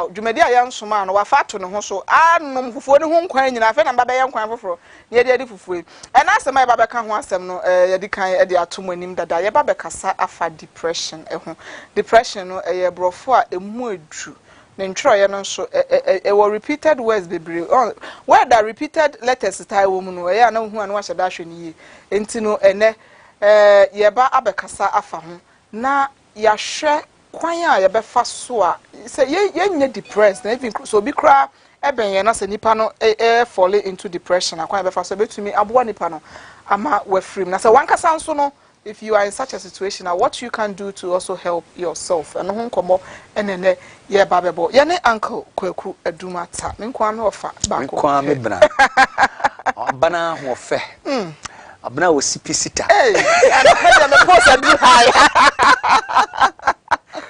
Jumedi ayan soma no wafato ne ho so anom fufuo ne ho nkwan nyina afa na mba be yankwan foforo ne de fufuo e na asem e ba be ka ho asem no ye di kan e de atom anim dada ye ba be kasa afa depression ho depression no ye brofo a emu edu ne ntro ye no so e were repeated words bebre where that repeated letters style wo mu no ye na hu anu ahye da hwe ne yi enti no ene ye ba abekasa afa ho na ya hwe kwan a ye be fa so a say ye nya depressed na even so bi kra eben ye na se nipa no fall into depression akwan be fa so betumi aboa nipa no ama wafrim na say wankasa nso no if you are in such a situation what you can do to also help yourself and ho nkomo enene ye babebo ye ne uncle Kwaku ADUMATTA me nkwa me ofa ba ko nkwa me bra bana ho fe abna wo sipisita and me post adu high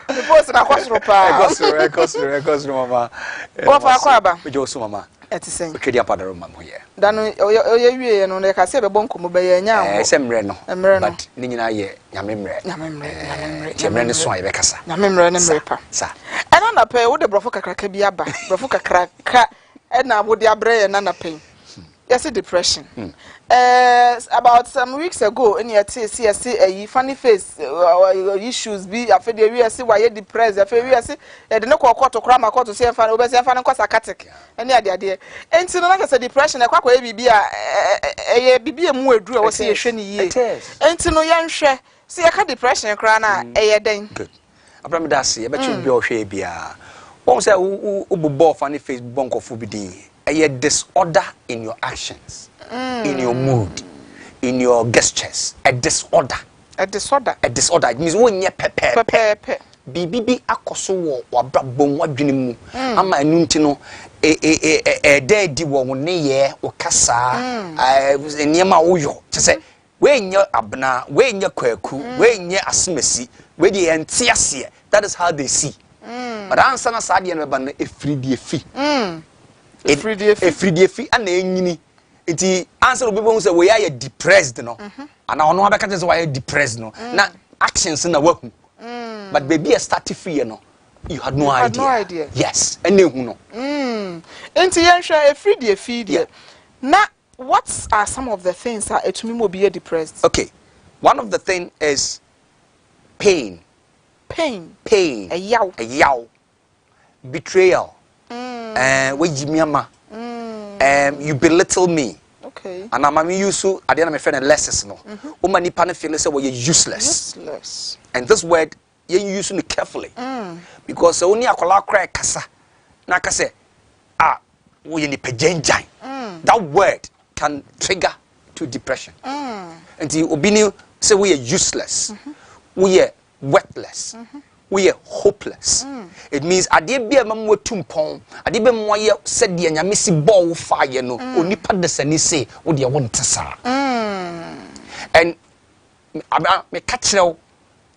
the post na kwasro pa ekosro mama ofa kwaba bejo so mama etisen twedi apadaro mam ho ye danu oye wie no ne ka se be bonko mo be ye nya semre no but ni nyina ye nyamemre nyamemre ne so aye be kasa nyamemre ne mrepa sa ena na pe wo de brofo kakraka bi aba brofo kakraka ena wo de abre ye na pe yes depression about some weeks ago in your see a funny face issues be afede we see why you depressed afede we see de no kwakọ to kra makọ to see fan obese fan ko psychiatric ene ade enti no na say depression e kwakọ e bibi a bibi emu edu e wo see ehwe ni yie enti no yenhwe see e ka depression kra na e den good abram da see e be chi bi o hwe bia won say u bubo funny face bonkofo bi din a disorder in your actions, in your mood, in your gestures. A disorder. It means when you pepe. Bibi akoso wo wabrabom wadwene mu. Ama enu ntino di wo ne ye wo kasa. Niema wo yo. Say we nya abna, we nya kwaku, we nya asmesi, we de entiase. That is how they see. But answer na sade no ba na efridi efi. Efridi efi ana enyini enti answer obibo say we are depressed no ana ono abeka say we are depressed no na actions na wahu but baby start fear no you had no idea yes ene hu no enti yenhwa efridi efi de na what are some of the things that etumi mo be depressed? Okay, one of the thing is pain a yaw betrayal you belittle me. Okay. And I'm used to at the end of my friend lessons no. Many people feel say well, you're useless. And this word you're using it carefully. Because only akola cry kasa. Na kase we ni pejenjan. That word can trigger to depression. And the obini say we are useless. We are worthless. We are hopeless. It means ade bia mamwo tumpon ade be mo ye said de nyame si ball fire no onipa de sani say wo de won tesa and me catchrew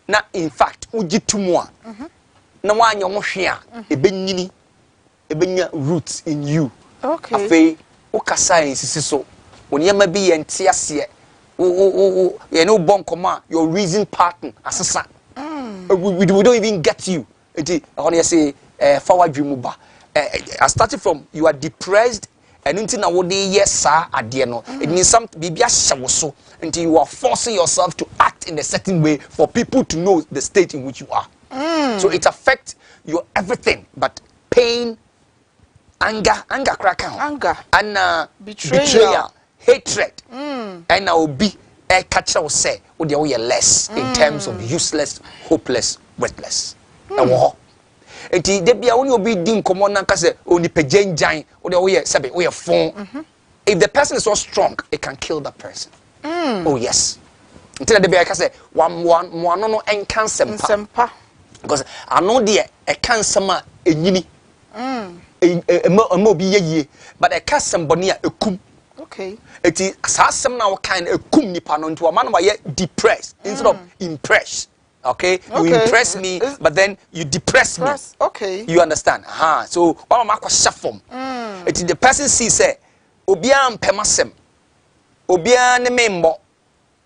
na in fact ugitumu a na wanya wo hwe a ebenya roots in you. Okay. Afei wo kasa ensisi so oniama bi ye ntiase ye no bon koma your reason partner asesa. We don't even get you. I say forward dreamuba. I started from you are depressed and until now what they yes sir no. It means some bibia so until you are forcing yourself to act in a certain way for people to know the state in which you are. So it affects your everything, but pain, anger and betrayal, hatred, and now be a catcher will say what they are less in terms of useless, hopeless, worthless. And they be only be din common and say only pejenjan or the way sabe we are phone. If the person is so strong, it can kill that person. Oh yes. Until the be say one no and cancer because I know there a cancer ma enyini a mo be ye but a cancer bonia a kum. Okay. It is assassin now kind of kum nipa no into a man why depressed instead of impressed. Okay? You impress me, but then you depress me. Okay. You understand? So one of my question it is the person sees say obia mpemasem obia ne membo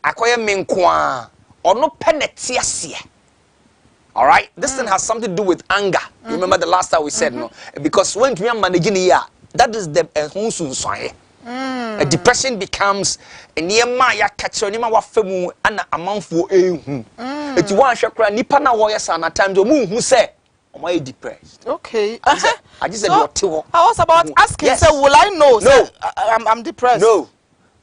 akoye menkwa ono penetiasie All right, this thing has something to do with anger. You remember the last time we said no, because when we are managing here, that is the depression becomes a near my catch on him our femu and a month for a it's one shakra nipa na warriors and at times who say am I depressed? Okay. I just said what I was about asking, yes. so will I know? No. So, I'm depressed. No.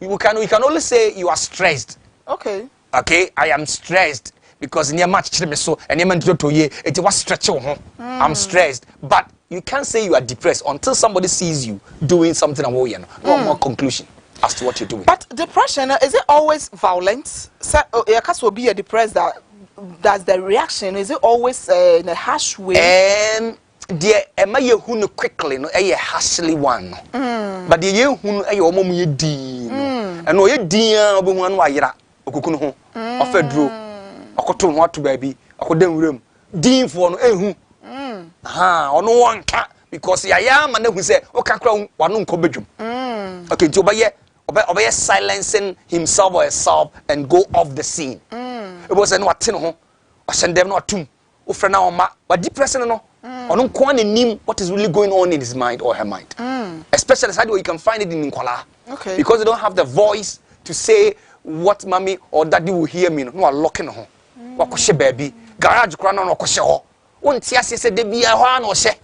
You can only say you are stressed. Okay. Okay, I am stressed because near much me so and it was stretching. I'm stressed, but you can't say you are depressed until somebody sees you doing something and no more conclusion as to what you're doing. But depression, is it always violent? So, because will be a depressed that's the reaction. Is it always in a harsh way? The am I who quickly no a harshly one. But the you who a mom ye di and no ye dear obi one wayra okukunu ho ofedro okoto ho to baby okodan wuram din for no ehu ono one ka because ya man who say o kakra wanu nko bedwum okay nti obeye silencing himself or herself and go off the scene it was no ate no ho o sendem no atum o frɛ na o ma but depression no ono nko an nim what is really going on in his mind or her mind especially side where you can find it in Nkwala okay because they don't have the voice to say what mommy or daddy will hear me no are locking ho wakɔhye baby garage kra no akɔhye ho wonti ase se de bia ho an ɔhye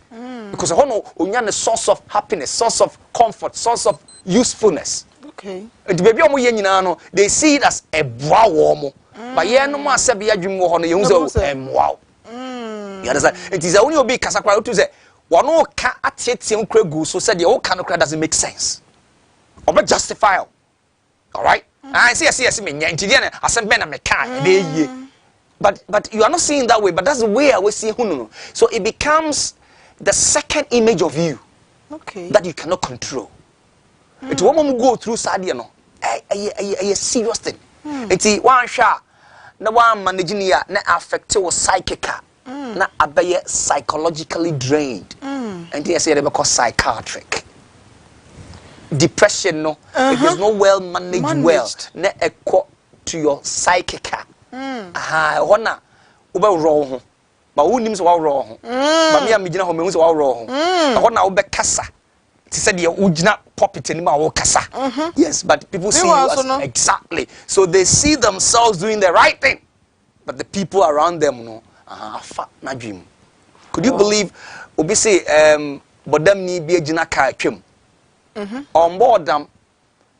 because ho no onya the source of happiness, source of comfort, source of usefulness. Okay. The baby omo ye nyina no they see it as a bra wo mo but ye no ma se bia dwum ho no ye hu se wow. You understand? It is only obi kasa kra to say wono ka atietie nkra gu so said the o ka no kra doesn't make sense. Oba justify. All right? I see me nya nti na asem be na me ka be ye. But you are not seeing that way, but that's the way I will see who. So it becomes the second image of you that you cannot control. It's one moment go through sadia no. A serious thing. It's one shot. Na one managing ya na affect your psychic. Na abaye psychologically drained. And they say they because psychiatric. Depression no. If it's not well managed well, na equal to your psychic. Hona ube raw ho ma wonim so wa raw ho ba me am gina ho me hu so wa raw ho hona ube kasa ti said the ugina puppet ni ma wo kasa yes but people see you as exactly so they see themselves doing the right thing but the people around them no afa na dream could you believe obi say bodam ni bi agina ka atwam on board them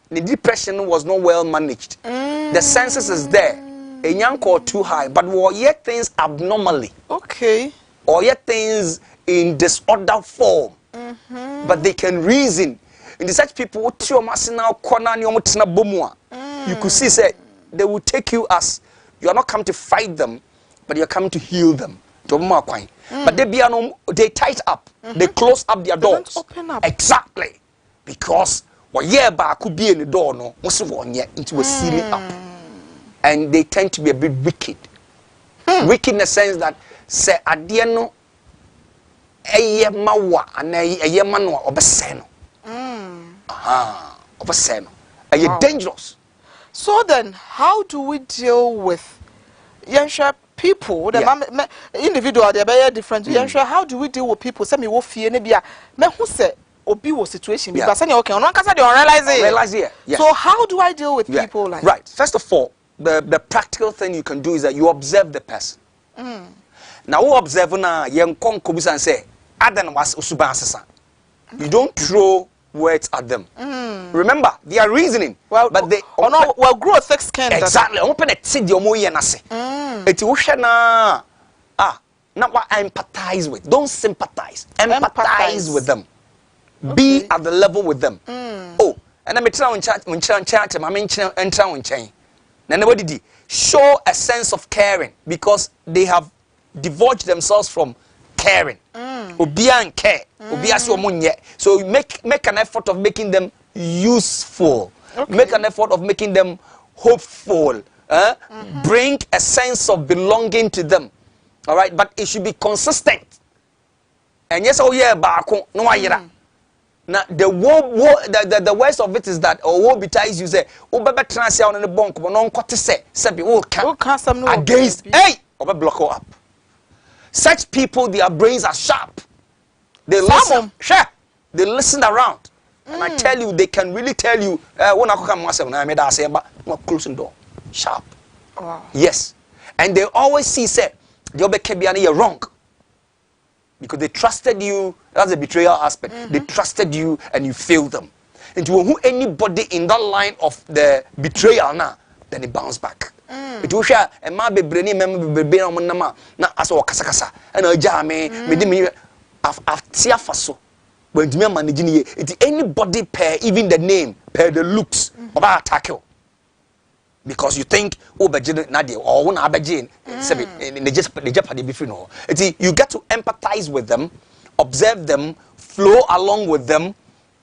the depression was not well managed the census is there. A young or too high, but or yet things abnormally. Okay. Or yet things in disorder form. But they can reason. In the such people, you could see, say, they will take you as you are not come to fight them, but you are coming to heal them. But they tight up. They close up their doors. They don't open up. Exactly. Because could be in the door, no, into a sealing up. And they tend to be a bit wicked. Wicked in the sense that say adiano eye mawa and eye manwa obeseno. Obeseno. Are dangerous? So then, how do we deal with young people? The individual they are very different. How do we deal with people? Say me wo fie ne bia me hu say obi wo situation because say okay, on kasa dey realize it. So how do I deal with people like right? First of all, the practical thing you can do is that you observe the person. Now, who observe na yen kon kobusan say, Adan was usuban sesa. You don't throw words at them. Remember, they are reasoning. Well, but they well grow thick skin. Exactly. Open a tid your mo yen ase. Eti wo hwe na not what I empathize with. Don't sympathize. Empathize with them. Be at the level with them. Oh, and I'm trying to nobody show a sense of caring because they have divulged themselves from caring. Obia care. So make an effort of making them useful. Make an effort of making them hopeful. Bring a sense of belonging to them. All right, but it should be consistent. And yes, oh yeah, bako no ayira. Now the worst of it is that or betides you say obebe transia on the bonk but non kote say be will can against hey obe block up Such people, their brains are sharp. They listen. Sure. They listen around. And I tell you, they can really tell you, when I come myself, I made I say, but closing door. Sharp. Wow. Yes. And they always see, say, you're wrong. Because they trusted you. That's the betrayal aspect. They trusted you and you failed them. And to who anybody in that line of the betrayal now, then they bounce back. It will share a ma be brainy member be on nama na aso kasa and a jame me I've tia faso when me managing ye it anybody pair even the name pair the looks about tackle because you think obejin na de or na abejin say they just be free no you get to empathize with them, observe them, flow along with them,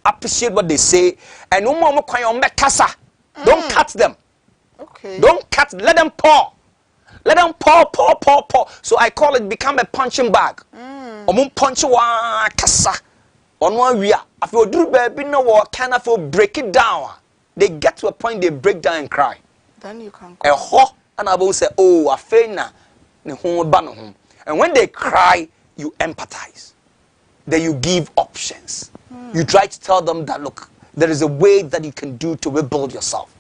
appreciate what they say, and no more kwan kasa. Don't cut them. Okay. Don't cut. Let them pour. Let them pour. So I call it become a punching bag. Punch wa kasa. Onwa wia. I feel do baby no what kind of break it down. They get to a point they break down and cry. Then you can go. And I will say, oh, I feel na ne ho ba no ho. And when they cry, you empathize. Then you give options. You try to tell them that look, there is a way that you can do to rebuild yourself.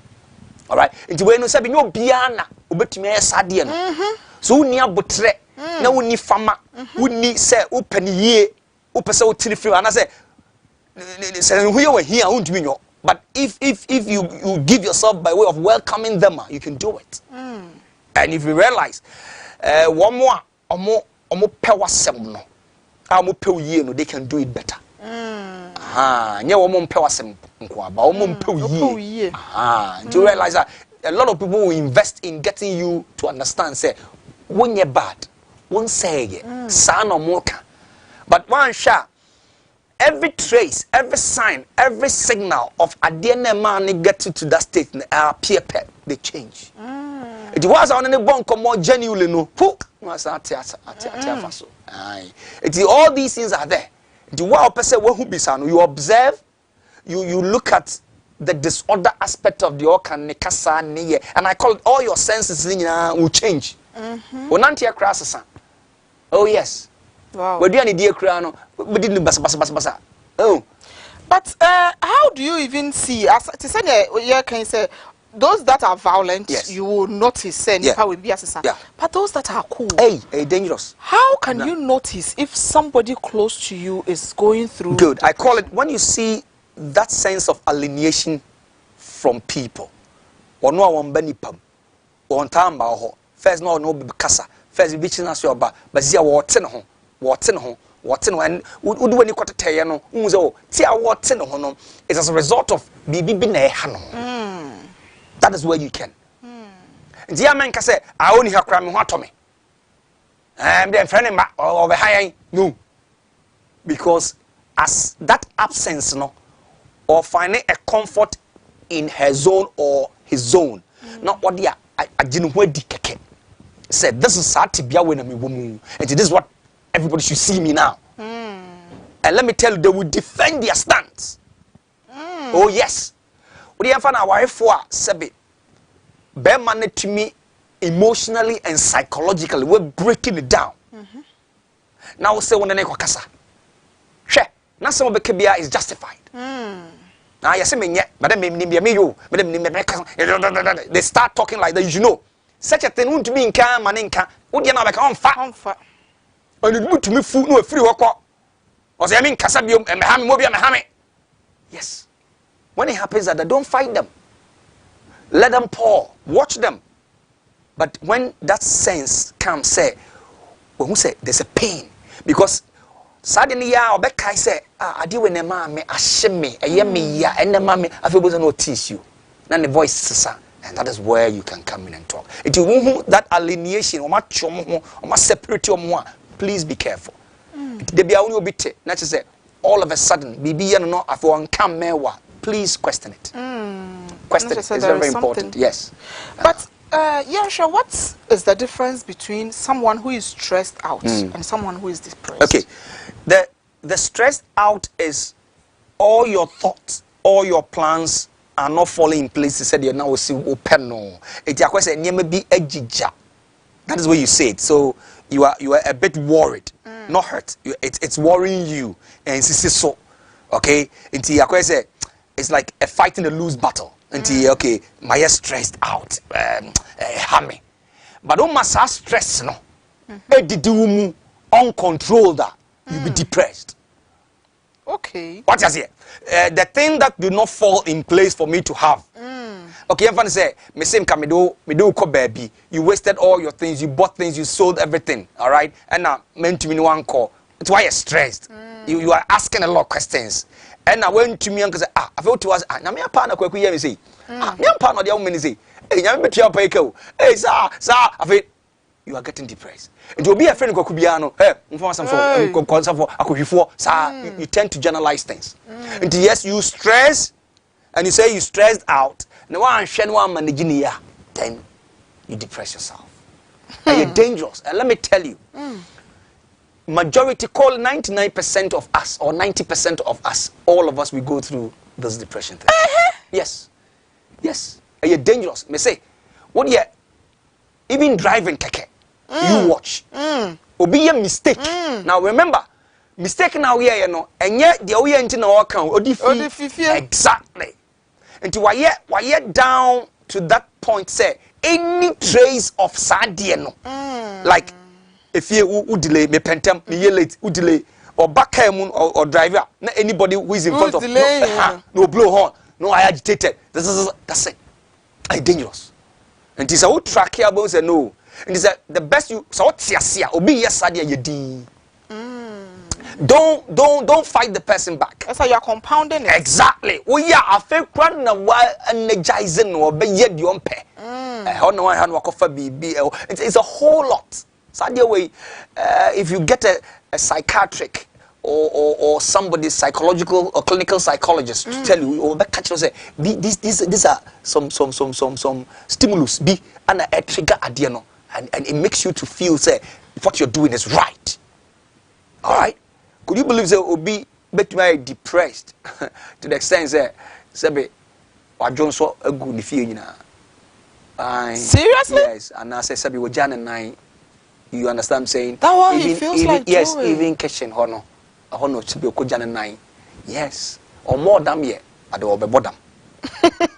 All right. Into when you say no biana, ubetumi esade no. So uni abotre, na uni fama, uni say open ye, opese otiri free and I say who you here untumi nyo. But if you give yourself by way of welcoming them, you can do it. And if you realize one more omo pewasem no. Omo pew ye no, they can do it better. Nye omo pewasem nko ba omo pew ye. Do you realize that a lot of people will invest in getting you to understand say when you're bad, won't say it, son or moka. But one shot, every trace, every sign, every signal of adene man get to that state appear pet, they change. It was on any bonk more genuinely no. It's all these things are there. You observe, you look at the disorder aspect of the organ, and I call it all your senses will change. Oh yes. Wow. We didn't basa. Oh. But how do you even see as to say can you say those that are violent, yes, you will notice will be but those that are cool, dangerous. How can you notice if somebody close to you is going through? Good. I call it when you see that sense of alienation from people. Or no one benipam. Or time ho. First no kasa. First be china so ba. But zia waten ho. And would when you got to tell you no. Unzo. Tia waten ho no. It's as a result of bibi bine hano. That is where you can. Dear man can say, I only have crime what to me. And then friend over high no. Because as that absence no, or finding a comfort in her zone or his zone, not what they are said, this is sad to be when I'm a woman, and this is what everybody should see me now. And let me tell you, they will defend their stance. Oh yes. We have found our wife for Sebi. Bear money to me emotionally and psychologically. We're breaking it down. Now we say when the neko kasa. She, now some of the KBI is justified. Now you say me yet, but then they start talking like that. You know, such a thing won't be in can maninka. Would you know like on fat? And it would to me food no free work. Or say I mean Casabium and Mahami. Yes. When it happens that don't fight them. Let them pour. Watch them. But when that sense comes, say, when who say there's a pain. Because suddenly ya obeka say, I deal with the mammy, I shame me, I am me ya, and the mammy, I feel no teach you. Then the voice sir, and that is where you can come in and talk. It you that alienation, or much or my separate or more, please be careful. They be only bit, not to say, all of a sudden, BB no after come mewa. Please question it. Question it. It's very important. Yes. But sure. What is the difference between someone who is stressed out and someone who is depressed? Okay, the stressed out is all your thoughts, all your plans are not falling in place. They said you're now see open no. It be ejija. That is where you say it. So you are a bit worried, not hurt. It's worrying you, and so okay. Until you say it's like a fighting a lose battle. Until okay, my stressed out, hammy. But don't must have stress, no. Uncontrolled, you'll be depressed. Okay. What you say? The thing that do not fall in place for me to have. Okay, I'm gonna say, me same me do ko baby. You wasted all your things, you bought things, you sold everything, all right? And now, meant to me one call. It's why you're stressed. You are asking a lot of questions. And I went to me and say, I felt to us, now me a partner quick hear me say, me a partner the woman say, hey, you bet your pay ko. Hey, sir, I feel you are getting depressed. It will be a friend who hey, you tend to generalize things. And yes, you stress, and you say you stressed out. Then you depress yourself. And you're dangerous. And let me tell you, majority, call 99% of us or 90% of us, all of us, we go through this depression thing. Yes. Yes. And you're dangerous. Me say, what you even driving keke, you watch. Be a mistake. Now remember, mistake now here, you know, and yet the way into our account, exactly. Until why yet down to that point, say any trace of sadieno, like if you delay, me pentem, me late, delay, or back or driver, not anybody who is in front of no blow horn, no I agitated. That's it. I dangerous. And this a track here about say no. And this the best you so what obi yes sadia you di. Don't fight the person back. That's how you are compounding it. Exactly. Oh yeah, I feel quite energizing or be yet you pay. It's a whole lot. So way, if you get a psychiatric or somebody psychological or clinical psychologist to tell you or that catch you say these are some stimulus be and a trigger adiano and it makes you to feel say what you're doing is right. All right. Could you believe that Obi bet me depressed to the extent that Sebe or John saw a good feeling? Seriously? Yes, and I say Sebe with Jan and I. You understand saying that one he feels like yes, doing. even kitchen honor to be Jan and I. Yes, or more than yet at the bottom.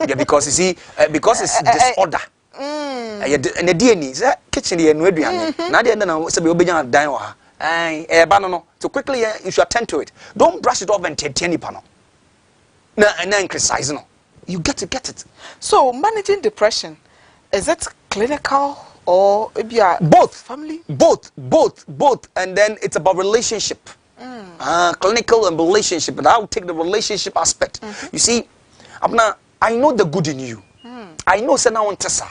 Yeah, because you see, because it's disorder. And the DNA is kitchen here and ready. Now the end of Sebe Obijan dying. So quickly you should attend to it. Don't brush it off and take any panel. And then criticize no. You get to get it. So managing depression, is it clinical or maybe both family? Both. And then it's about relationship. Clinical and relationship. And I'll take the relationship aspect. You see, I know the good in you. I know say na wantesa.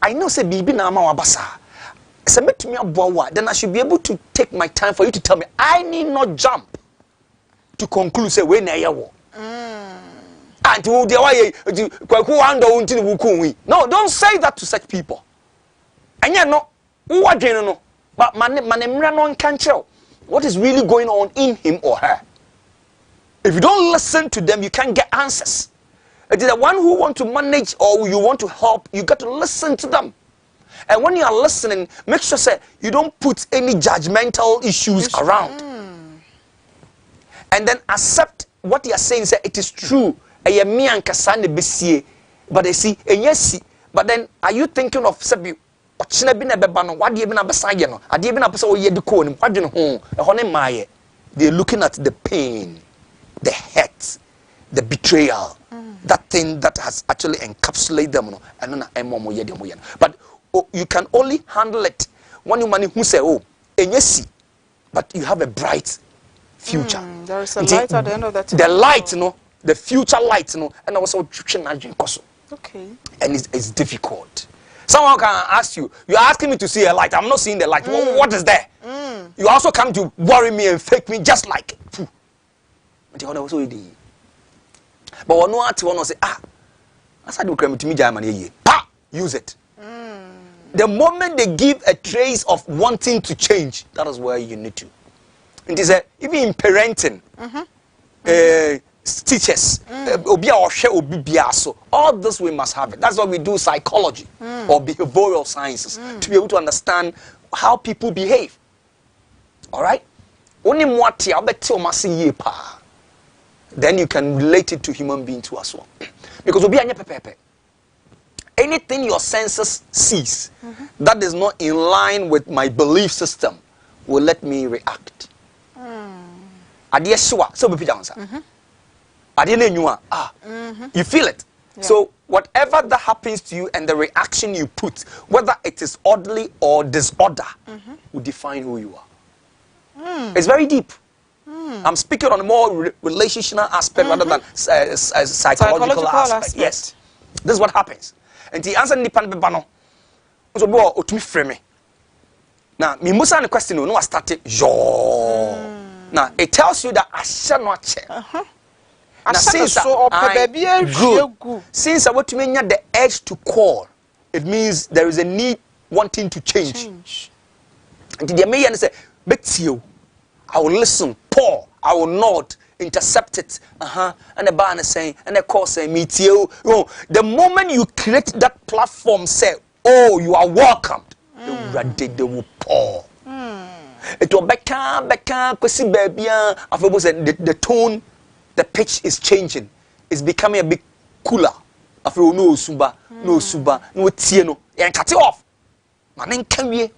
I know say bibi na ama wabasa. Then I should be able to take my time for you to tell me. I need not jump to conclude say when I wo. And no, don't say that to such people. And you know, but what is really going on in him or her? If you don't listen to them, you can't get answers. It is the one who want to manage or you want to help, you got to listen to them. And when you are listening, make sure say you don't put any judgmental issues around. And then accept what you are saying. Say it is true. But they see, and yes, but then are you thinking of Sebi? What do you even they're looking at the pain, the hurt, the betrayal, that thing that has actually encapsulated them. But you can only handle it when you money who say, oh, and yes, but you have a bright future. There is a light at the end of that. The light, the future light, and also okay. And it's difficult. Someone can ask you, you're asking me to see a light. I'm not seeing the light. What is there? You also come to worry me and fake me just like. But one want to say, I said, you come to me, Germany. Use it. The moment they give a trace of wanting to change, that is where you need to. It is even in parenting, teachers, all this we must have it. That's why we do psychology or behavioral sciences to be able to understand how people behave. All right? Only more tia obeti o masi ye pa. Then you can relate it to human beings too as well. Because obi anya pepepe. Anything your senses sees that is not in line with my belief system will let me react. Adie swa so be pijansa. Adie na nyua you feel it. Yeah. So whatever that happens to you and the reaction you put, whether it is orderly or disorder, will define who you are. It's very deep. I'm speaking on a more relational aspect rather than psychological aspect. Yes, this is what happens. And the answer nipan be bano. So bo otumi frame. Now me musa the question no I started Now it tells you that I shall not check. Now, since since I want to make the edge to call, it means there is a need wanting to change. And the man say, "Bet you, I will listen, Paul, I will not intercept it." And the banner saying, and the call saying, "Meet you." Oh, the moment you create that platform, say, "Oh, you are welcomed." They will Paul. It will beka, kwesi baby. I said the tone. The pitch is changing. It's becoming a bit cooler. I feel no suba, no tieno. And cut it off. My name can be.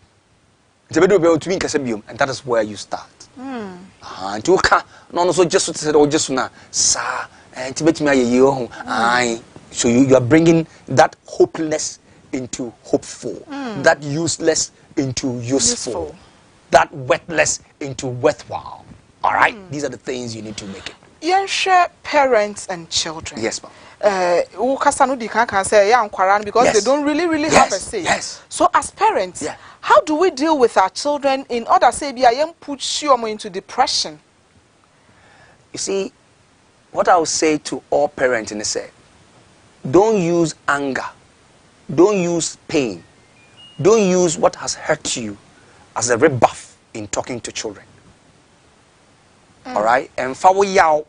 And that is where you start. And you can't. No, so just said, oh, just now, sir. And to me, so you are bringing that hopeless into hopeful, that useless into useful, that worthless into worthwhile. All right, these are the things you need to make it. Share parents and children. Yes, ma'am. Can say because they don't really have a say. Yes. So as parents, how do we deal with our children in order to say put you into depression? You see, what I will say to all parents is say, don't use anger, don't use pain, don't use what has hurt you as a rebuff in talking to children. All right, and fa wo yaw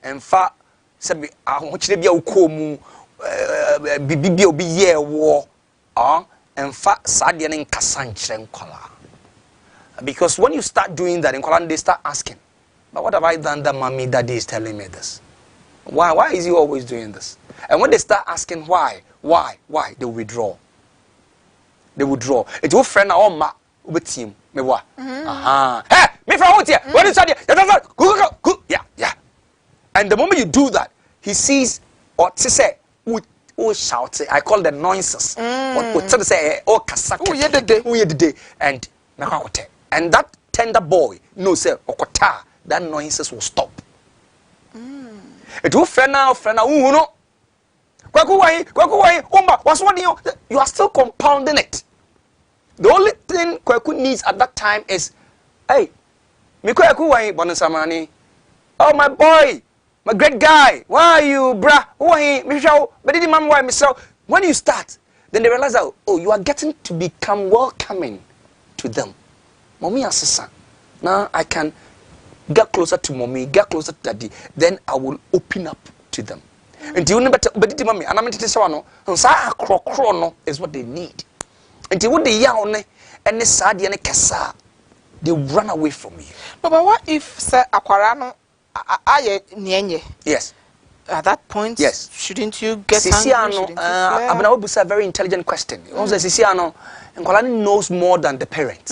and fa se ahochire bia ukomu bibibia obi ye wo and fa sade ne nkasa nkyere nkola. Because when you start doing that in Kolan, they start asking, but what have I done that mommy daddy is telling me this? Why is he always doing this? And when they start asking why they withdraw. It will friend our ma team. Me wa. Hey, me from out here. What is that? Yeah. And the moment you do that, he sees or to say who shout. I call them noises. What to say? Oh, kasaka. Oh, yeah, the day. And that tender boy knows say okota. That noises will stop. It will friend now. No. You are still compounding it. The only thing Kweku needs at that time is, hey, oh my boy, my great guy, why are you, bruh? When you start, then they realize that, oh, you are getting to become welcoming to them. Mommy assistant. Now I can get closer to mommy, get closer to daddy, then I will open up to them. And you never but mommy, and I'm is what they need. Until what they yawn and the sad and kasa, they run away from you. But what if Sir Aquarano Nye? Yes. At that point, yes. Shouldn't you get angry? Abinawo is a very intelligent question. Also, Sisiano and Kolani knows more than the parents.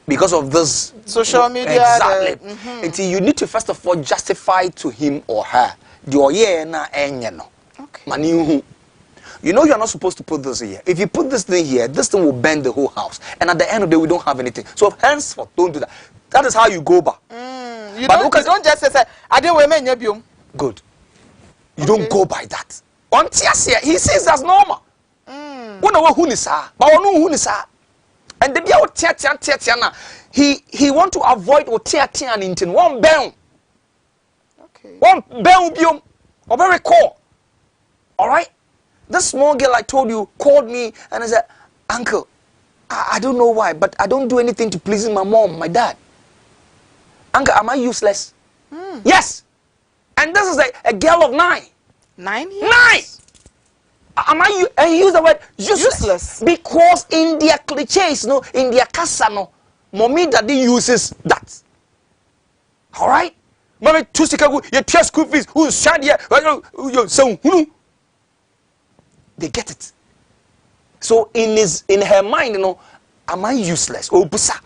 Because of this social media. Exactly. Until you need to first of all justify to him or her. Okay. You know you are not supposed to put this here. If you put this thing here, this thing will bend the whole house. And at the end of the day, we don't have anything. So henceforth, don't do that. That is how you go back. You don't just say, I didn't wear. Good. You don't go by that. He says that's normal. And the he want to avoid one bell. Okay. One bell or very core. All right. This small girl I told you called me and I said, Uncle, I don't know why, but I don't do anything to please my mom, my dad. Uncle, am I useless? Yes. And this is a girl of 9. 9 years? 9! And use the word useless. Because in their cliches, in their casa, mommy daddy uses that. All right? Mommy two sikagu you pay school fees who stand here so they get it. So in her mind, am I useless? Oh busa.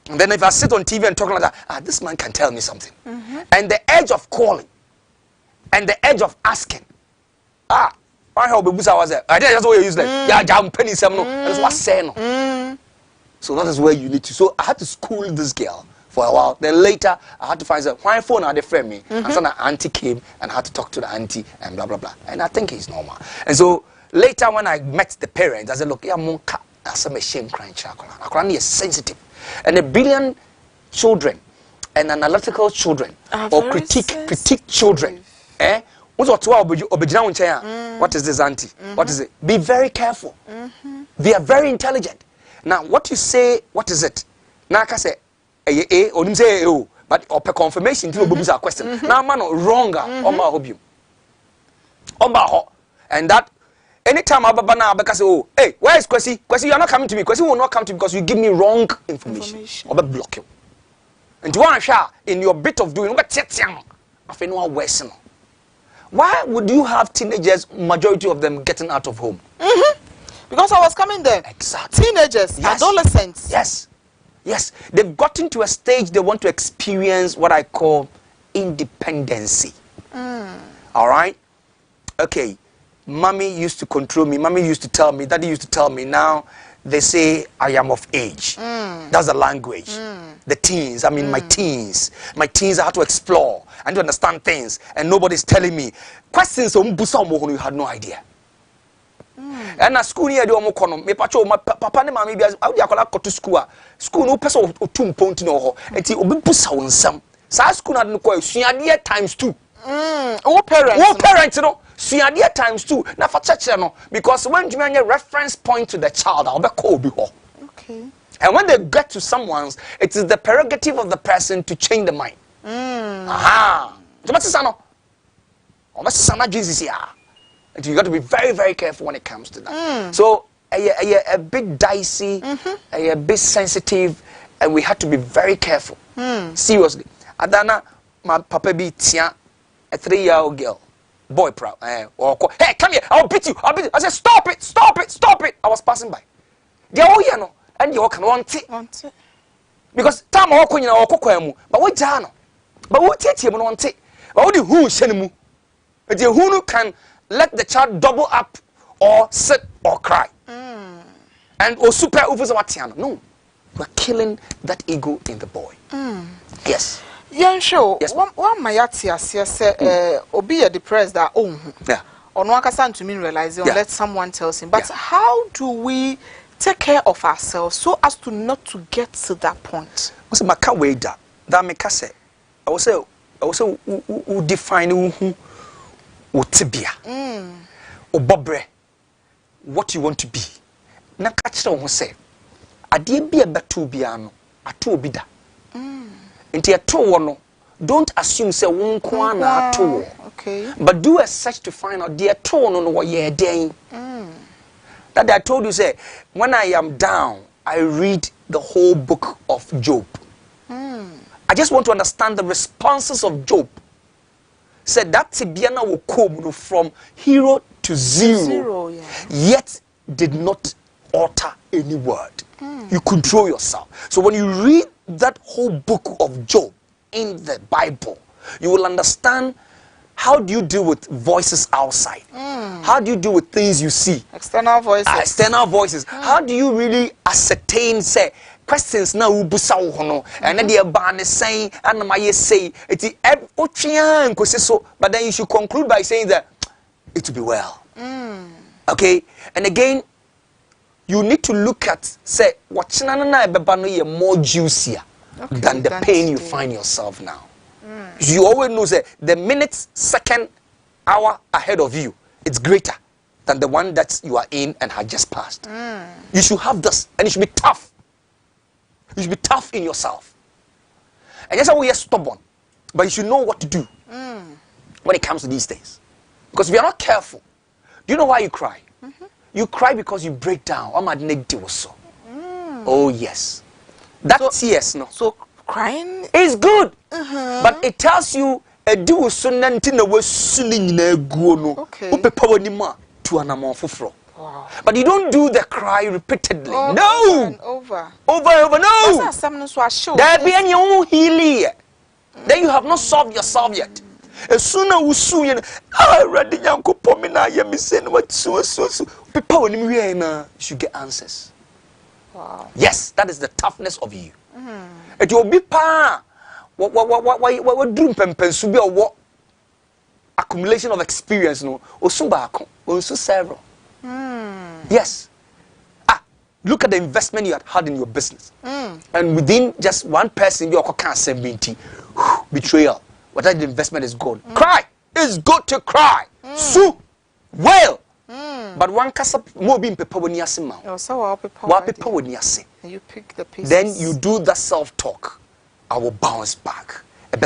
And then if I sit on TV and talk like that, this man can tell me something. And the edge of calling and the edge of asking. I help busa was there. I did just what you useless. Yeah, jam penny some no. That's what say no. So that is where you need to. So I had to school this girl for a while. Then later, I had to find out why phone had a friend me. And so the auntie came and I had to talk to the auntie and blah blah blah. And I think it's normal. And so later when I met the parents, I said, look, yeah, monka, I said, me shame crying chakra. is sensitive, and the brilliant children and analytical children or critique children. What is this, auntie? What is it? Be very careful. They are very intelligent. Now, what you say, what is it? Now, I say, or didn't say, but or per confirmation to a question. Now, man, wrong, and that anytime I baba because hey, where is Kwesi? Kwesi, you are not coming to me. Kwesi will not come to me because you give me wrong information. Or block you. And to one share in your bit of doing what I know worse. Why would you have teenagers, majority of them getting out of home? Because I was coming there. Exactly. Teenagers, adolescents. Yes. They've gotten to a stage they want to experience what I call independency. All right? Okay. Mommy used to control me. Mommy used to tell me. Daddy used to tell me. Now they say I am of age. That's the language. The teens. I mean my teens. My teens I had to explore and to understand things. And nobody's telling me. Questions on you had no idea. And at school here, me pacho my papa and mommy be as I go to school. School no person or 2 point no. And ti obi busa on some. Sa school na no ko suade times 2. All parents no. Suade times 2. Na for church no because when you make reference point to the child, I'll be called be okay. And when they get to someone's, it is the prerogative of the person to change the mind. Aha. Jesus here. You got to be very, very careful when it comes to that. So a bit dicey, a bit sensitive, and we had to be very careful. Seriously. Adana, my papa be tia, a 3-year-old girl, boy proud. Hey, come here! I'll beat you! I said, stop it! I was passing by. They all you know, and you can want it. Because time I walk in our cocoa, but what jano? But what take him want it? But what do who shenmu? But the who can let the child double up or sit or cry. And or super over the no. We're killing that ego in the boy. Yes. Young show. Yes. One my say obi depressed that yeah. Or no can to me realize let someone tells him. But how do we take care of ourselves so as to not to get to that point? What's my car way that make us say I was who define who Utibia. Obobre. What you want to be. Na catch on say. Adie be a betu biano. Atu obida. Inti ato no. Don't assume say won kwa na ato. Okay. But do a search to find out the ato no what ye den. That I told you say when I am down, I read the whole book of Job. I just want to understand the responses of Job. Said that Tibiana will come from hero to zero, yet did not utter any word. You control yourself. So when you read that whole book of Job in the Bible, you will understand how do you deal with voices outside. How do you deal with things you see? External voices. How do you really ascertain, say, questions now ubusa hono and then the ban is saying and my say it so but then you should conclude by saying that it will be well. Okay, and again you need to look at say what na more juicier than the pain you find yourself now. You always know that the minute, second, hour ahead of you it's greater than the one that you are in and had just passed. You should have this and it should be tough. You should be tough in yourself. And that's how we are stubborn. But you should know what to do when it comes to these things. Because if you're not careful, do you know why you cry? You cry because you break down. Oh yes. That tears no. So crying is good. But it tells you a do so nanti na wasuni na guo no. Okay. Upepa wani ma to anamon foforo. Wow. But you don't do the cry repeatedly. Over No. and over. Over, no. That's something so I show. There be any own healing. Then you have not solved yourself yet. As soon as you see, ready yanko pomina yemisen what so. People when you should get answers. Wow. Yes, that is the toughness of you. It will be pa. What dream pempensu be or what accumulation of experience no. Osumba also several. Yes. Look at the investment you had in your business. And within just one person, you can't 70 betrayal. Whether the investment is gone. Cry. It's good to cry. Sue. Wail. But one casa more being paper when you see mouth. Paper when you see. You pick the pieces. Then you do that self-talk. I will bounce back. I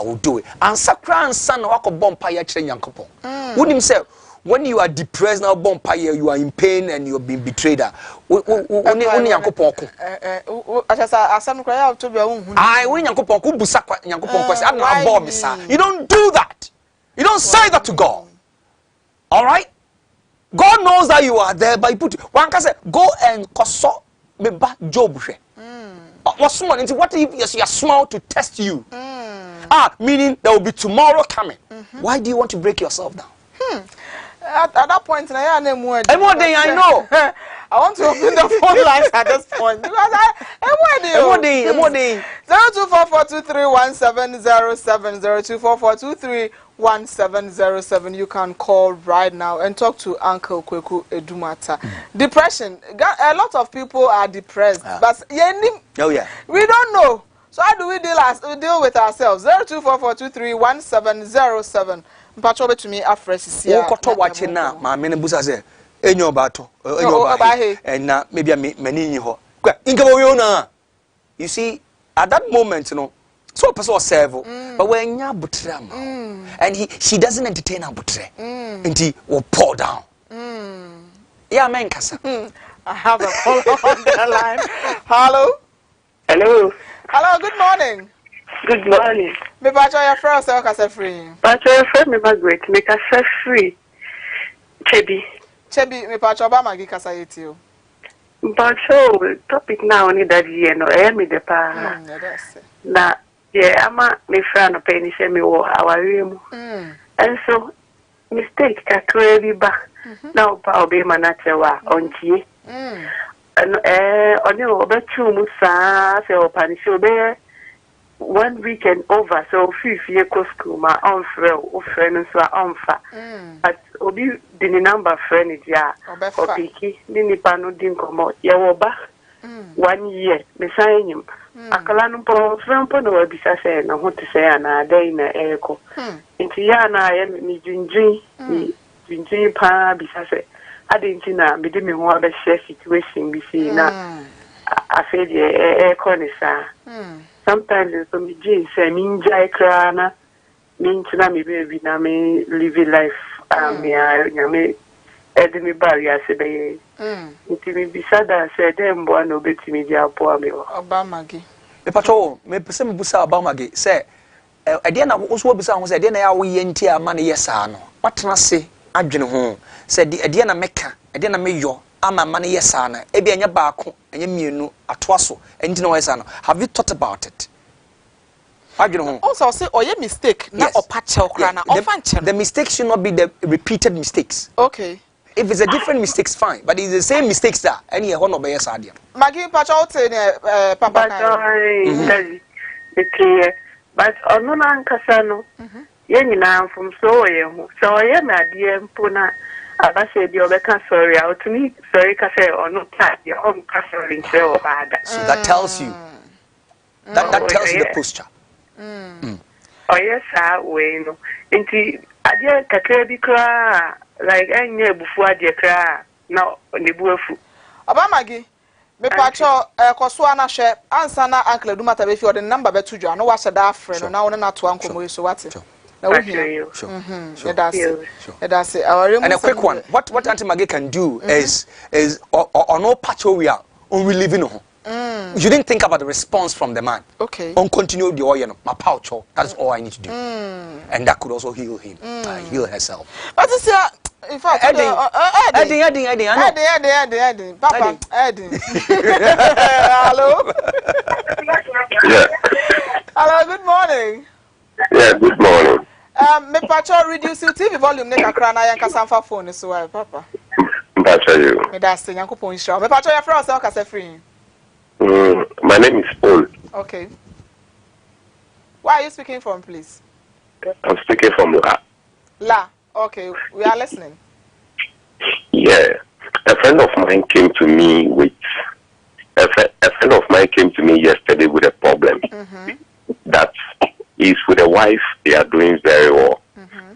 will do it. And sakra and son wako bompire train yankopon. Wouldn't himself. When you are depressed now, bompire, you are in pain and you have been betrayed. Only yankopon. I win yankopon busakwa yankopon kwesi. I'm not bomb, sir. You don't do that. You don't say that to God. All right? God knows that you are there, but you put one can say, go and consult me back Job. What if you are small to test you? Meaning there will be tomorrow coming. Why do you want to break yourself down? At that point, I know. I want to open the phone lines at this point because I'm 0244231707 0244231707. You can call right now and talk to Uncle Kweku ADUMATTA. Depression. A lot of people are depressed, but we don't know. So how do we deal with ourselves? 0244231707. Mpacho to me afresh here. Wo koto wache na ma me ne busa se enyo bato and na maybe mani nyi ho. Inka wo yo na. You see at that moment so person was serve but when nya butre ma and she doesn't entertain her butre. Nti will pour down. Yeah men kasa. I have a call on the line. Hello. Hello, good morning. Good morning. Me bacho your friend say kasa free. Bacho your friend me Margaret make us free. Chebi me bacho ba magi kasa yetio. Bacho topic now ni daddy no me de pa. Na ama me friend no pay ni say me wo aware mu. And so mistake kakra bi ba. Na pa obi manachewa ontie. Oni obetu mu sa se opani obe 1 weekend over, so few go school ma on friend so on fa. But obi the number friend ya opiki ni pano din komo ya woba 1 year me sign him akala no po friend po no abisa say na ho te say na dai na eko nti ya na ya ni jinjin pa bisa say adenti na me de me ho aba share situation bi see na afi de eko ni sa. Sometimes it's me jeans, I mean, Jaikrana, mean to me baby, na me live life. Me Edmi barrier, I say, me beside that, said, them one obey me, dear poor me. Obamagi. The patrol, me person busa Obamagi, say, I didn't also be someone said, then I will yentia money, yes, I know. What can I say? I didn't home. Said the Adiana Mecca, Adiana Mayor. Ama money yes sana ebi anya baako enye mienu atwaso enti no wesa no have you thought about it also say oye mistake na opache okra na ofanche the mistake should not be the repeated mistakes. Okay, if it's a different mistakes fine, but it's the same mistakes that any one of yes adia magi pacha ote ne papa kan okay but ono na nkasa no ye nyina mfom so ye ho so ye na ade mpona abase bi obeka sorry out me sorry ka say ono ta your home sorry say obada. So that tells you that tells you the posture. Oh yes we no nti ade kakra bi kra like anya ebufu ade kra na nebu afu Obamagi me pacho koso ana hwe ansa na Uncle ADUMATTA be fi ode number beto dwa no wa hyeda afre no na wona na to ankomo so wate. Sure. And a quick one. What Auntie Maggie can do is on no patch we are on we living on. You didn't think about the response from the man. Okay. On continue the oil, my pouch. That is all I need to do. And that could also heal him, heal herself. But it's in fact, Eddie, Papa, Eddie. Hello. Yeah. Hello. Good morning. Yeah. Good morning. Me pacho reduce your TV volume. Neka krana yanka samfa phone so why, Papa. Mpacho you. Me that's the yanko phone show. Me pacho your friend say kase free. My name is Paul. Okay. Where are you speaking from, please? I'm speaking from La. La. Okay, we are listening. Yeah. A friend of mine came to me yesterday with a problem. That is with a wife, they are doing very well.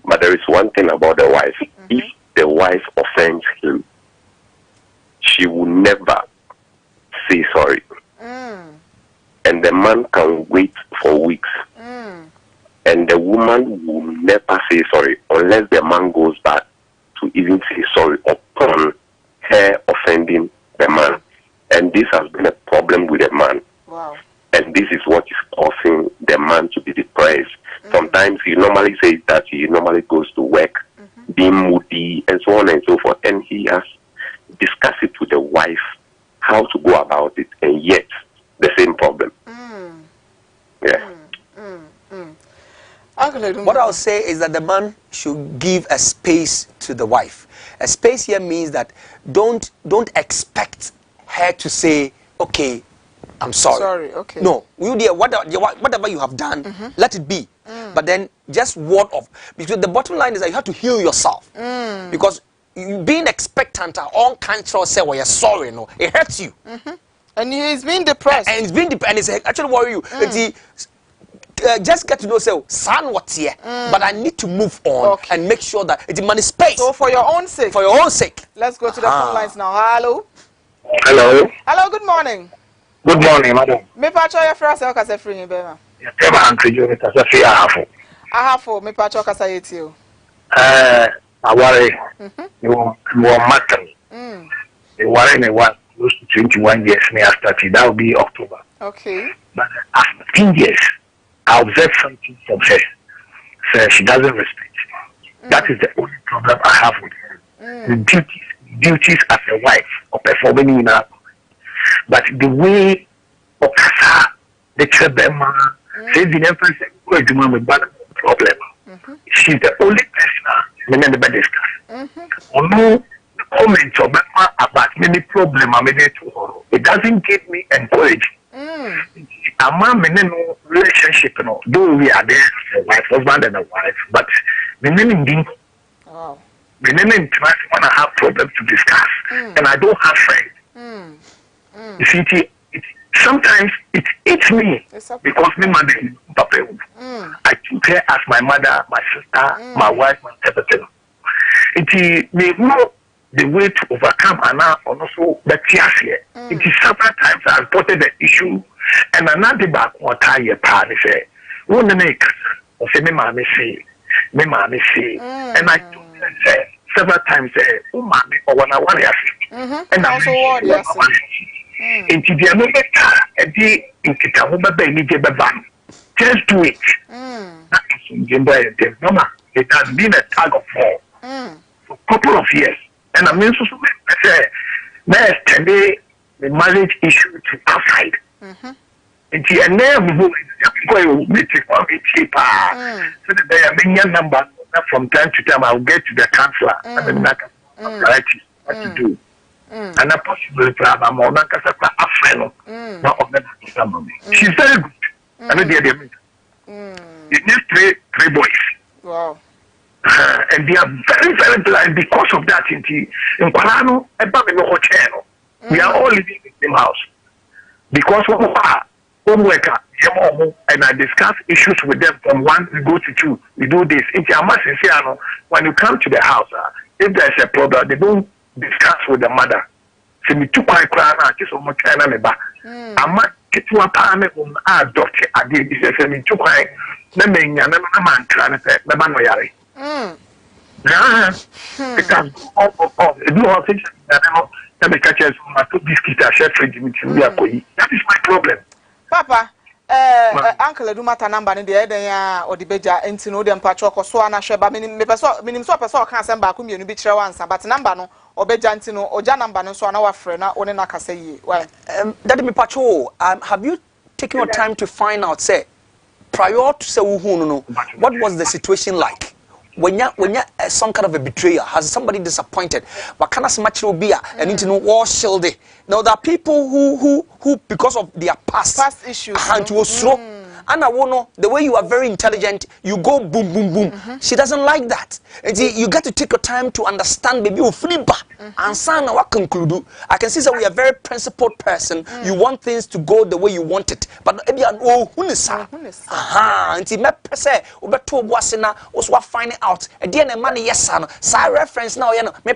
But there is one thing about the wife. If the wife offends him, she will never say sorry. And the man can wait for weeks. And the woman will never say sorry unless the man goes back to even say sorry upon her offending the man. And this has been a problem with the man. Wow. And this is what is causing the man to be depressed. Sometimes he normally says that he normally goes to work, being moody, and so on and so forth. And he has discussed it with the wife, how to go about it, and yet the same problem. Yeah. What I'll say is that the man should give a space to the wife. A space here means that don't expect her to say, okay, I'm sorry. Sorry, okay. No, you dear, whatever you have done, let it be. But then just word of, because the bottom line is that you have to heal yourself. Because being expectant or unconscious say, well, you're sorry, no, it hurts you. And he's being depressed. And it's actually worry you. Just get to know, say, son, what's here? But I need to move on and make sure that it money space. So for your own sake. For your own sake. Let's go to the phone lines now. Hello. Hello. Hello. Good morning. Good morning, madam. Me pacho your friend say kase free bema. Eba ankejo ni kasa fi ahafo. Ahafo me pacho kasa yetio. Aware. You matter. The warren ne was close to 21 years me started. That will be October. Okay. But after 15 years, I observed something from her. So she doesn't respect. That is the only problem I have with her. The duties as a wife of performing in her. But the way of the Trebema says the emphasize with bad problem. She's the only person I never discuss. No comment about many problems I made to her. It doesn't give me encouragement. I'm in relationship, though we are there as a wife, husband and a wife, but the name being the name when I have problems to discuss, and I don't have friends. You see, sometimes it eats me because my mother is Papa. I took her as my mother, my sister, my wife, my everything. It may know the way to overcome and now also the tears here. It is several times I reported the issue and another back what I pan say, one make or say, me mammy say, and I told her several times, oh, mammy, or when I want to and also what yes. Into the other a day in Kitamuba baby, just do it. That is Mama, it has been a tug of war for a couple of years. And I mean, so there's today the marriage issue to outside. And the name will be cheaper. So that they are being number from time to time. I'll get to the counselor and then what to do. And a possible problem or not as a friend. Not of them. She's very good. And then it needs three boys. Wow. And they are very, very blind because of that. In Kwalano, we are all living in the same house. Because homeworker, and I discuss issues with them from 1 we go to 2. We do this. When you come to the house, if there's a problem, they don't discuss with the mother. So me too quite cry now, just so much time me back. I'm not getting a parent on our doctor. I did this. Me too quite. Never man trying to say, never know yari. Because all things Let me catch us my two biscuits I share fridge with you. That is my problem. Papa, Uncle ADUMATTA number in the Eden or the Beja, and to know them Pachoco, so I share by minim so person can't send back me be true answer, but number no, or Bejantino, or Janambano, so our friend, or in a say, well, that me Pacho, have you taken your time to find out, say, prior to say, what was the situation like? When you some kind of a betrayer, has somebody disappointed? What kind of much will be and into no war shielded? Now there are people who because of their past issues and to so and I won't know the way you are very intelligent, you go boom boom boom. She doesn't like that. And you got to take your time to understand baby you flip and son what conclude. I can see that we are a very principled person. You want things to go the way you want it. But maybe and me say obeto boasena also find out and then money yes sir reference now you know me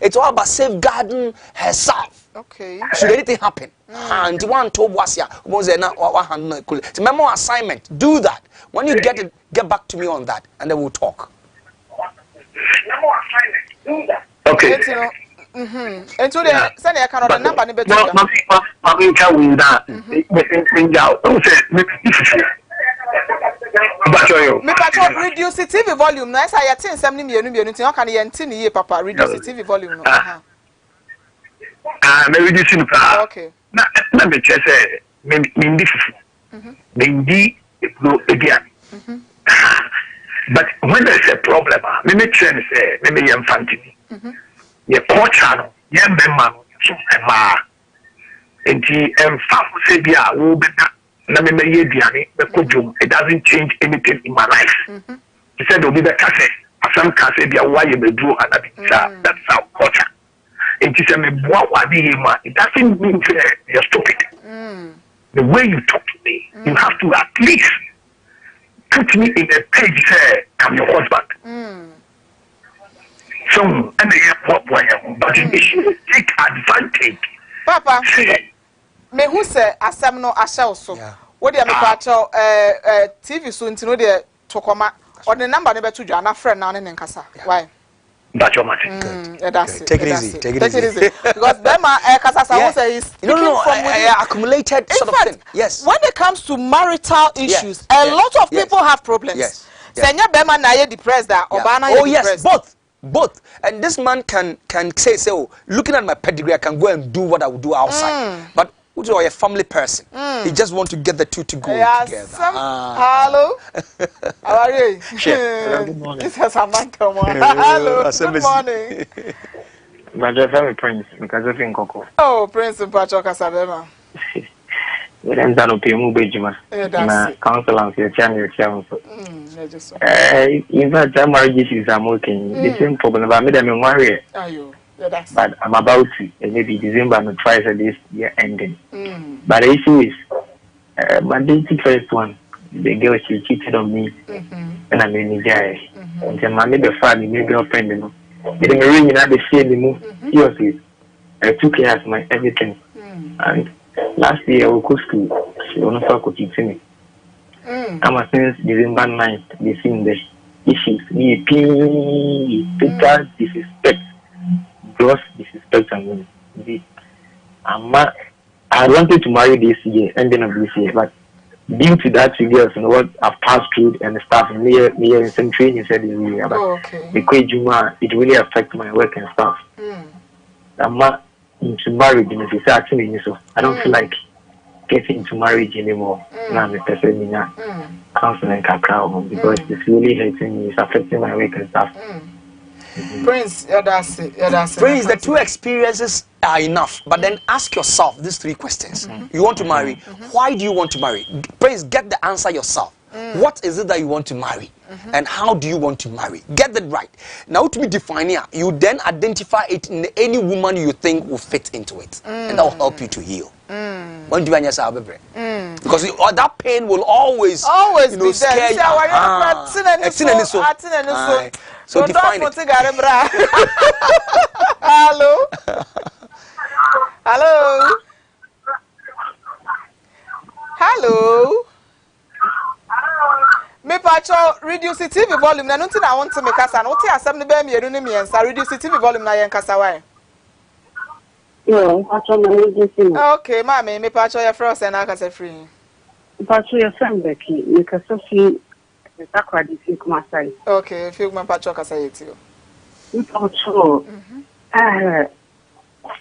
it's all about safeguarding herself. Okay. Should anything happen? And one told Wasia was a memo assignment. Do that. When you get it, get back to me on that, and then we'll talk. Memo assignment. Do that. Okay. And so they send a kind of number. Reduce the TV volume. Nice, I attend some new how can you continue, Papa? Reduce the TV volume. Maybe this is okay. Now, let me just say, maybe again. But when there's a problem, maybe change say, maybe I'm fancy. Your poor channel, your man, and say, will be it doesn't change anything in my life. He said, will be the cassette. Some cassette, why you may do another. That's our culture. It doesn't mean you're stupid. The way you talk to me, you have to at least put me in a page say I'm your husband. So and but you should take advantage. Papa, me who say asem no asha so. What dey me pacho TV so ntino dey tokoma or the number ne beto dwa na friend na ne nkasa. Why? That's your matter. Take it easy. Take it easy. Because Bema Kasasa say is accumulated in sort fact, of thing. Yes. When it comes to marital issues, a lot of people have problems. Yes. Senya Bema na ye depressed that Obana oh depressed. Yes, both. And this man can say, so looking at my pedigree, I can go and do what I would do outside. But you are a family person. He just want to get the two to go together. Hello. How are you? Sure. Good morning. This is Samantha. Hello. Good morning. My family Prince, because of Koko. Oh, Prince Pacho Kasabema. We don't know Pimu Bejima. Na council and your channel. In fact, marriage issues are working. The same problem about me, I'm married. But I'm about to, and maybe December and twice at this year ending. But the issue is, my first one, the girl she cheated on me, and I'm in the guy. And then my neighbor father, my girlfriend, you know, it was ringing at the shade, seriously. I took her as my everything. And last year, I was school, she was not so teach me. I'm since December 9th, they seen the issues, total disrespect. Gross disrespect and I wanted to marry this year, ending of this year, but due to that, you girls and what I've passed through and the stuff near in some training said this year, but because it really affects my work and stuff. I'm not into marriage, and it's actually so I don't feel like getting into marriage anymore. Now I'm a person counseling because it's really hurting me, it's affecting my work and stuff. Prince, Prince, the two experiences are enough. But then ask yourself these three questions. You want to marry. Why do you want to marry? Prince, get the answer yourself. What is it that you want to marry? And how do you want to marry? Get that right. Now, to me define it, you then identify it in any woman you think will fit into it. And that will help you to heal. When do you because that pain will always be scare you. So define it. Hello. Hello. Hello. Me pacho reduce the TV volume. Na nunti na want to make us an oti asem ne be me reduce the TV volume na yen kasa why. Yo, pacho na emergency. Okay, mommy, me pacho your frost and I can say free. Pacho your friend Becky, you can see the takwadi si kumasai. Okay, if you man pacho ka say it you. Pacho.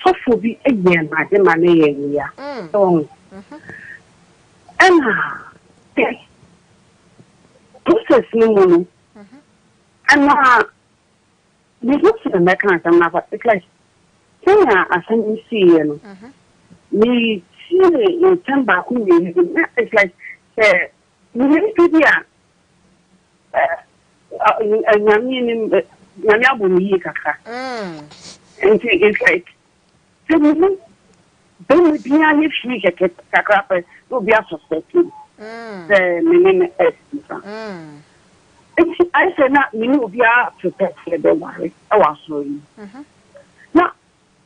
So bi again ma de mane ya. So. Process ni mo. And we look to the mechanism now, but it's like, I send you see, me see in turn back who it's like, we need to be and it's like, don't be if she get a crap, will be suspected. I said, not you will be prepared for the worry. I was sorry. Now,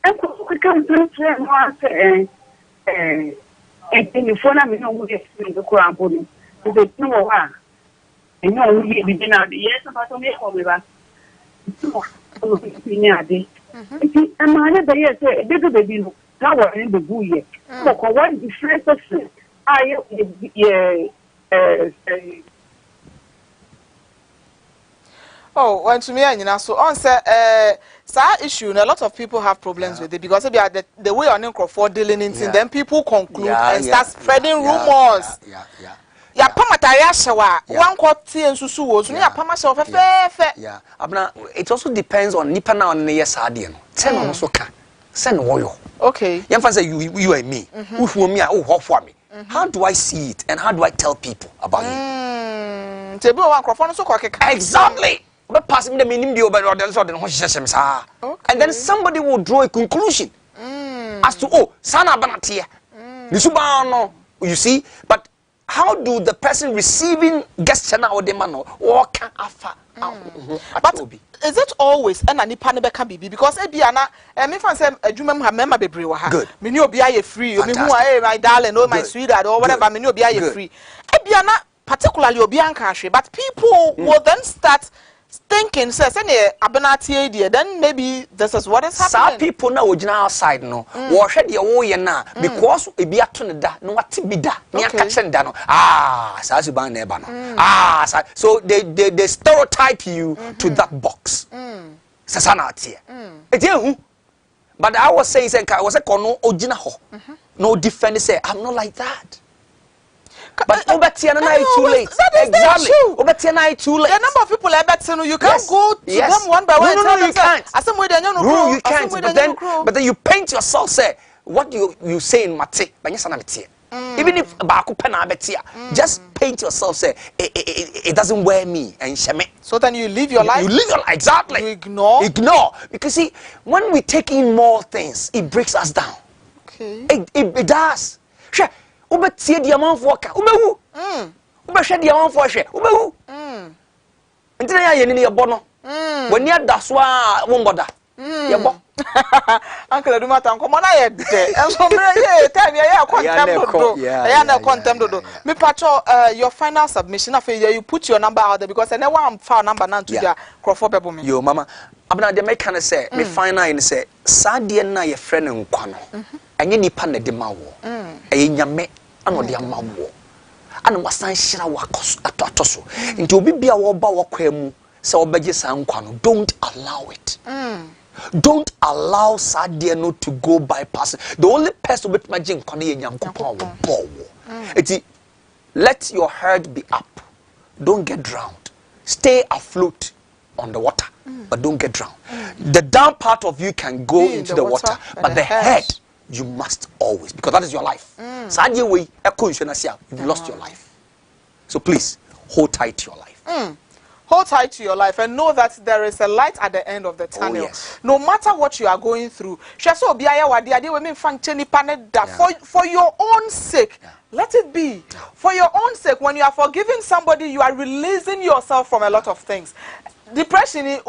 I can't do it. And the phone, I know who is the crown body. They know one. And no, we begin out the years about to make home with us. And my other year said, they do the power in the bouille. So, what is the first person? Oh, when to me, you know, so on say, issue, a lot of people have problems with it because the way on Crawford dealing in then people conclude and start spreading rumors. Yeah, Pamatayashawa, one quarter and Susu was near Pamasha fair. Yeah, it also depends on Nipana and Yasadian. Send on Soka, send oil. Okay. Young fans say you and me, who for me, what for me. How do I see it and how do I tell people about it? Exactly. But passing the meaning and then somebody will draw a conclusion as to sana banatia. You see, but how do the person receiving guest channel or the man or can afa? But is it always an anipane can be because Ebiana and if I say a Jumam have member be good. Menu be a free, my darling, or my sweetheart, or whatever, menu be a free. Ebiana particularly Obianca, but people will then start thinking, says any Abanati idea, then maybe this is what is happening. Some people now outside no, wash the oil now because it be a tunada, no what to be da, near catching down. Sazuban nebano. So they stereotype you to that box. Sasanati. But I was saying, I was a kono ojinaho. No defender say, I'm not like that. But too late. Exactly. Too late. The number of people I bet you can't go to them one by one. No, you can't. No, you can't. But then you paint yourself. Say what you say in Mate. Even if Baku Pena betia, just paint yourself. Say it doesn't wear me and shame. So then you live your life. You live your life exactly. You ignore because see when we take in more things, it breaks us down. Okay. It does. Sure. Ube tie diamant for ka ubehu ube hwe diamant for hwe ubehu ntina ya ye ni ye bo no wani adaso a wo mboda ye bo Uncle ADUMATTA nkomo na ye de enso mere ye time ye contempt do na contempt do me pacho your final submission after you put your number out there because I never am file number now to their Crawford bebo me yo mama abna de make can say me final in say sadie na ye friend nkwa no enye nipa na de ma wo nyame ano de ama wo ana wasan hira wakos atoso nti obi bia wo ba wakwa mu se obeje san nkwa no don't allow it. Don't allow sadie no to go bypass. The only person with imagine nkwa no ye nyankopon wo bo wo. Let your head be up. Don't get drowned. Stay afloat on the water, but don't get drowned. The down part of you can go into the water, but the head you must always, because that is your life. You've lost your life. So please hold tight to your life. Hold tight to your life and know that there is a light at the end of the tunnel. Yes. No matter what you are going through. For your own sake. Let it be. For your own sake, when you are forgiving somebody, you are releasing yourself from a lot of things. depression,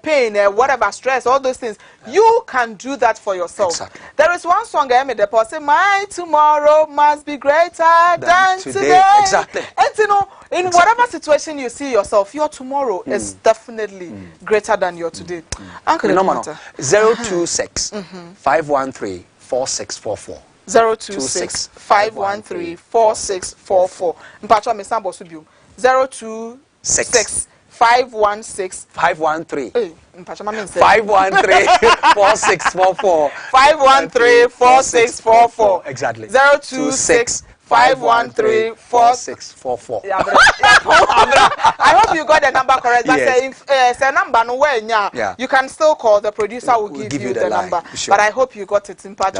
pain, whatever, stress, all those things. You can do that for yourself. Exactly. There is one song I made. The person, my tomorrow must be greater than today. Exactly. And you know, in whatever situation you see yourself, your tomorrow is definitely greater than your today. Uncle, 026 513 4644. 026 513 4644. Mpacho me sambo subiu. 026 516 513. Hey, mpacho ma me say 513 4644. 513 4644. Exactly. 026 513 4644. I hope you got the number correct. But say number no way you can still call. The producer will give you the number. Sure. But I hope you got it in part.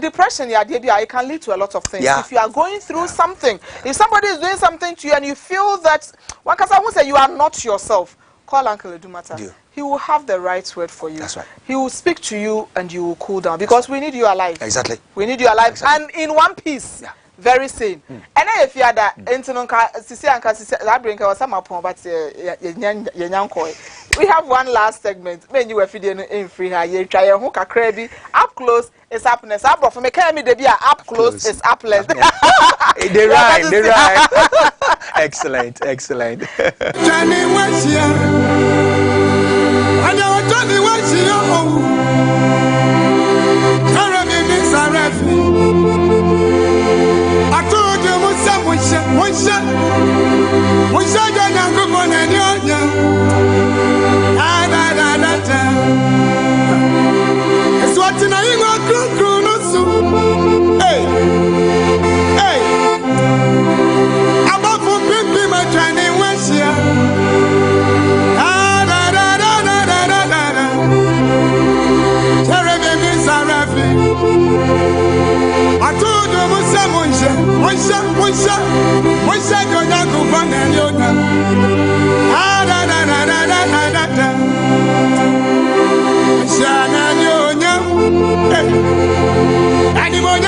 Depression, it can lead to a lot of things. Yeah. If you are going through something, if somebody is doing something to you and you feel that one can say you are not yourself, call Uncle ADUMATTA. Yeah. He will have the right word for you. That's right. He will speak to you and you will cool down because we need you alive. Exactly. We need you alive Exactly. and in one piece. Yeah. Very sane. And if you are that that bring us some upon but we have one last segment. When you were feeding in free here, you try a hook a crabby up close is happiness. Up from a cammy de beer up close is upless. They rhyme. Excellent. Johnny was here. I know Johnny was here. I told you one shot, you're not good for any other. It's what you know, you want to do. Hey, I'm up for pimping my training was here. I told you one shot, you're not good for any other. Anyone